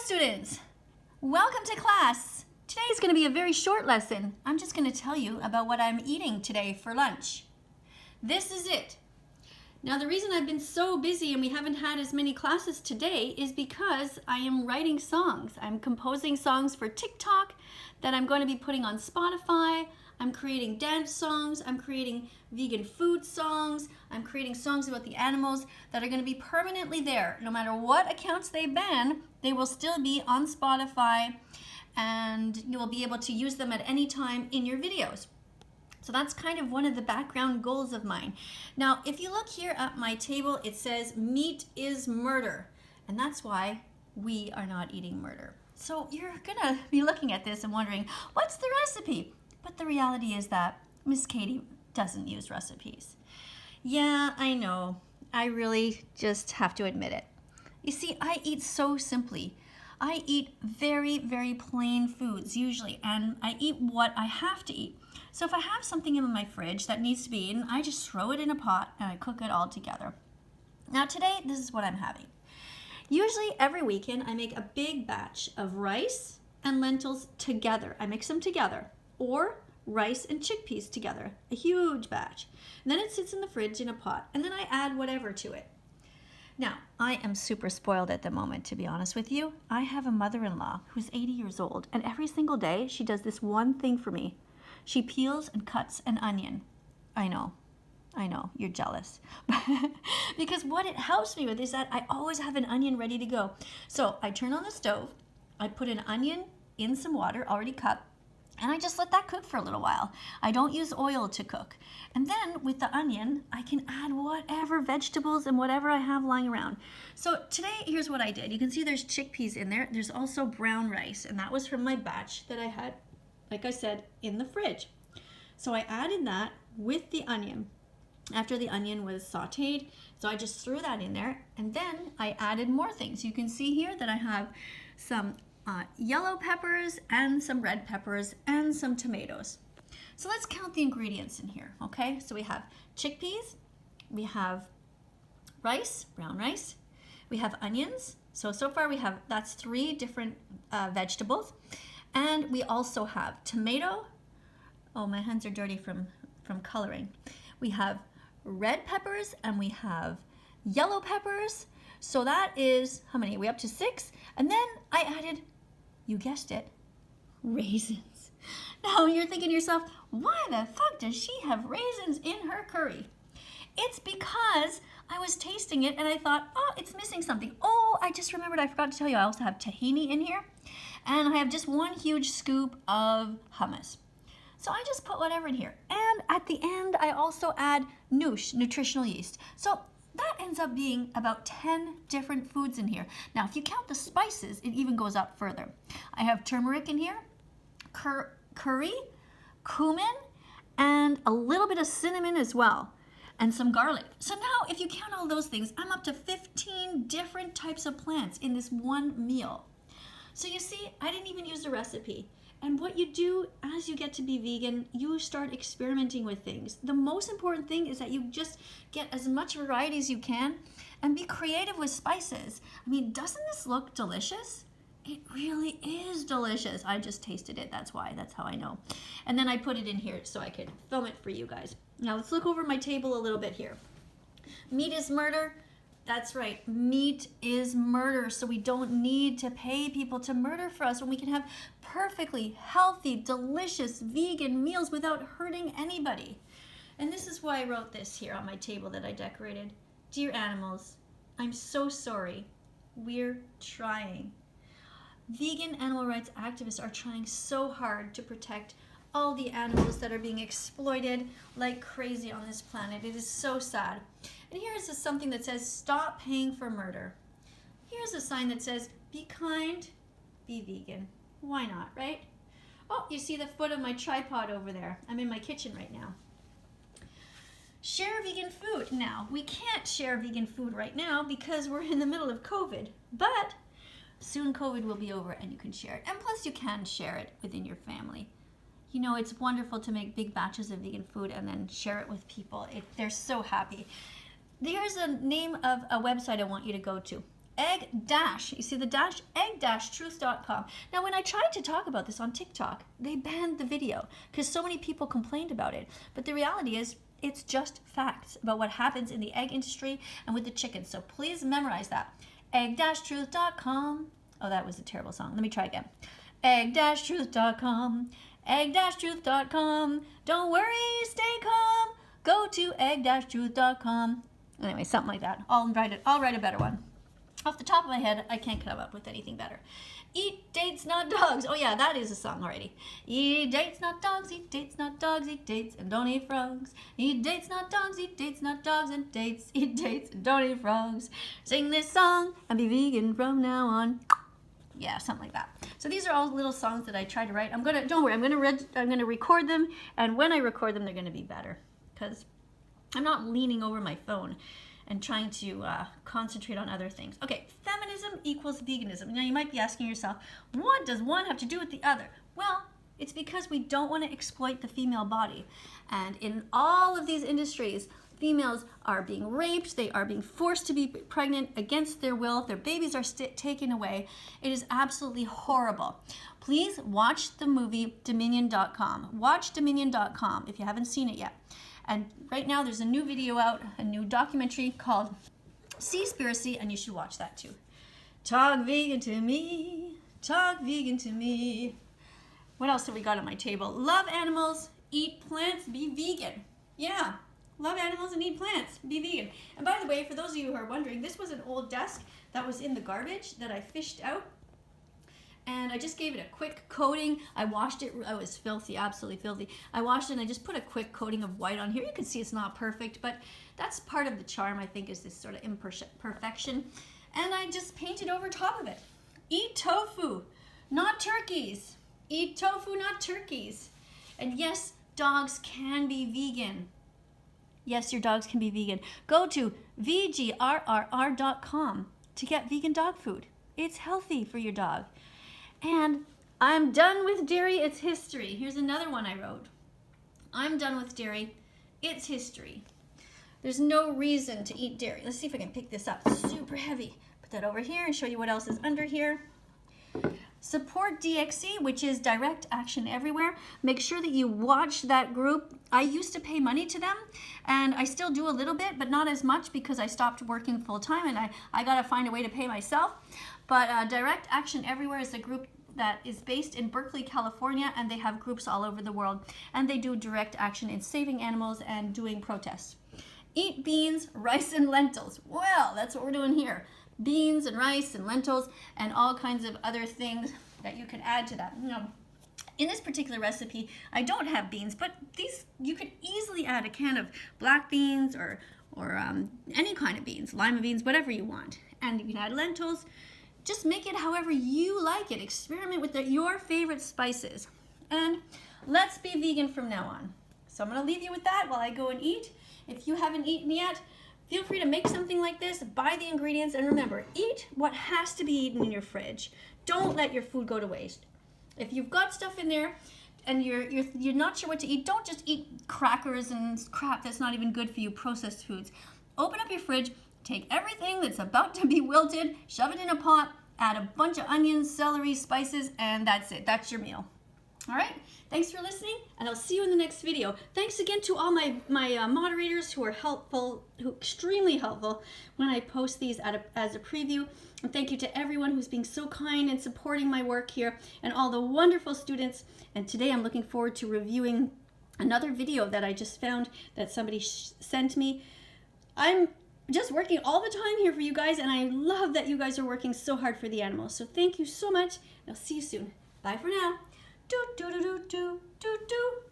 students, welcome to class. Today is going to be a very short lesson. I'm just going to tell you about what I'm eating today for lunch. This is it. Now the reason I've been so busy and we haven't had as many classes today is because I am writing songs. I'm composing songs for TikTok that I'm going to be putting on Spotify. I'm creating dance songs, I'm creating vegan food songs, I'm creating songs about the animals that are going to be permanently there. No matter what accounts they ban, they will still be on Spotify and you will be able to use them at any time in your videos. So that's kind of one of the background goals of mine. Now, if you look here at my table, it says meat is murder. And that's why we are not eating murder. So you're gonna be looking at this and wondering, what's the recipe? But the reality is that Miss Katie doesn't use recipes. Yeah, I know. I really just have to admit it. You see, I eat so simply. I eat very, very plain foods usually, and I eat what I have to eat. So if I have something in my fridge that needs to be eaten, I just throw it in a pot and I cook it all together. Now today, this is what I'm having. Usually every weekend, I make a big batch of rice and lentils together. I mix them together. Or rice and chickpeas together, a huge batch. And then it sits in the fridge in a pot, and then I add whatever to it. Now, I am super spoiled at the moment, to be honest with you. I have a mother-in-law who's 80 years old, and every single day she does this one thing for me. She peels and cuts an onion. I know, you're jealous. Because what it helps me with is that I always have an onion ready to go. So I turn on the stove, I put an onion in some water already cut, and I just let that cook for a little while. I don't use oil to cook. And then with the onion, I can add whatever vegetables and whatever I have lying around. So today, here's what I did. You can see there's chickpeas in there. There's also brown rice, and that was from my batch that I had, like I said, in the fridge. So I added that with the onion after the onion was sauteed. So I just threw that in there, and then I added more things. You can see here that I have some yellow peppers and some red peppers and some tomatoes. So let's count the ingredients in here, okay? So we have chickpeas, we have rice, brown rice, we have onions. So far we have, that's 3 different vegetables. And we also have tomato. Oh, my hands are dirty from coloring. We have red peppers and we have yellow peppers. So that is, how many? Are we up to 6? And then I added, you guessed it, raisins. Now you're thinking to yourself, why the fuck does she have raisins in her curry? It's because I was tasting it and I thought, oh, it's missing something. Oh, I just remembered, I forgot to tell you, I also have tahini in here. And I have just 1 huge scoop of hummus. So I just put whatever in here. And at the end, I also add noosh, nutritional yeast. So that ends up being about 10 different foods in here. Now, if you count the spices, it even goes up further. I have turmeric in here, curry, cumin, and a little bit of cinnamon as well, and some garlic. So now, if you count all those things, I'm up to 15 different types of plants in this one meal. So you see, I didn't even use a recipe. And what you do as you get to be vegan, you start experimenting with things. The most important thing is that you just get as much variety as you can and be creative with spices. I mean, doesn't this look delicious? It really is delicious. I just tasted it, that's why, that's how I know. And then I put it in here so I could film it for you guys. Now let's look over my table a little bit here. Meat is murder. That's right, meat is murder, so we don't need to pay people to murder for us when we can have perfectly healthy, delicious vegan meals without hurting anybody. And this is why I wrote this here on my table that I decorated. Dear animals, I'm so sorry. We're trying. Vegan animal rights activists are trying so hard to protect all the animals that are being exploited like crazy on this planet. It is so sad. And here's something that says, stop paying for murder. Here's a sign that says, be kind, be vegan. Why not, right? Oh, you see the foot of my tripod over there. I'm in my kitchen right now. Share vegan food. Now, we can't share vegan food right now because we're in the middle of COVID, but soon COVID will be over and you can share it. And plus you can share it within your family. You know, it's wonderful to make big batches of vegan food and then share it with people. They're so happy. There's a name of a website I want you to go to, egg dash, you see the dash, egg-truth.com. Now, when I tried to talk about this on TikTok, they banned the video because so many people complained about it. But the reality is, it's just facts about what happens in the egg industry and with the chickens. So please memorize that. Egg-truth.com. Oh, that was a terrible song. Let me try again. Egg-truth.com. Egg-truth.com. Don't worry, stay calm. Go to egg-truth.com. Anyway, something like that. I'll write a better one. Off the top of my head, I can't come up with anything better. Eat dates, not dogs. Oh yeah, that is a song already. Eat dates, not dogs. Eat dates, not dogs. Eat dates and don't eat frogs. Eat dates, not dogs. Eat dates, not dogs. And dates. Eat dates and don't eat frogs. Sing this song and be vegan from now on. Yeah, something like that. So these are all little songs that I try to write. Don't worry, I'm gonna record them, and when I record them, they're gonna be better because I'm not leaning over my phone and trying to concentrate on other things. Okay, feminism equals veganism. Now you might be asking yourself, what does one have to do with the other? Well, it's because we don't want to exploit the female body. And in all of these industries, females are being raped, they are being forced to be pregnant against their will, their babies are taken away. It is absolutely horrible. Please watch the movie Dominion.com. Watch Dominion.com if you haven't seen it yet. And right now there's a new video out, a new documentary called Seaspiracy, and you should watch that too. Talk vegan to me, talk vegan to me. What else have we got on my table? Love animals, eat plants, be vegan. Yeah, love animals and eat plants, be vegan. And by the way, for those of you who are wondering, this was an old desk that was in the garbage that I fished out. And I just gave it a quick coating. I washed it. I was filthy, absolutely filthy. I washed it and I just put a quick coating of white on here. You can see it's not perfect, but that's part of the charm, I think, is this sort of imperfection. And I just painted over top of it. Eat tofu, not turkeys. Eat tofu, not turkeys. And yes, dogs can be vegan. Yes, your dogs can be vegan. Go to vgrrr.com to get vegan dog food. It's healthy for your dog. And I'm done with dairy, it's history. Here's another one I wrote. I'm done with dairy, it's history. There's no reason to eat dairy. Let's see if I can pick this up. Super heavy. Put that over here and show you what else is under here. Support DXE, which is Direct Action Everywhere. Make sure that you watch that group. I used to pay money to them, and I still do a little bit, but not as much because I stopped working full time, and I got to find a way to pay myself. But Direct Action Everywhere is a group that is based in Berkeley, California, and they have groups all over the world, and they do direct action in saving animals and doing protests. Eat beans, rice, and lentils. Well, that's what we're doing here. Beans and rice and lentils and all kinds of other things that you can add to that. You know, in this particular recipe, I don't have beans, but these you could easily add a can of black beans or any kind of beans, lima beans, whatever you want. And you can add lentils. Just make it however you like it. Experiment with your favorite spices. And let's be vegan from now on. So I'm going to leave you with that while I go and eat. If you haven't eaten yet, feel free to make something like this, buy the ingredients, and remember, eat what has to be eaten in your fridge. Don't let your food go to waste. If you've got stuff in there and you're not sure what to eat, don't just eat crackers and crap that's not even good for you, processed foods. Open up your fridge, take everything that's about to be wilted, shove it in a pot, add a bunch of onions, celery, spices, and that's it. That's your meal. All right, thanks for listening, and I'll see you in the next video. Thanks again to all my moderators who are helpful, extremely helpful when I post these as a preview. And thank you to everyone who's being so kind and supporting my work here, and all the wonderful students. And today I'm looking forward to reviewing another video that I just found that somebody sent me. I'm just working all the time here for you guys, and I love that you guys are working so hard for the animals. So thank you so much, and I'll see you soon. Bye for now. Do do do do do do do.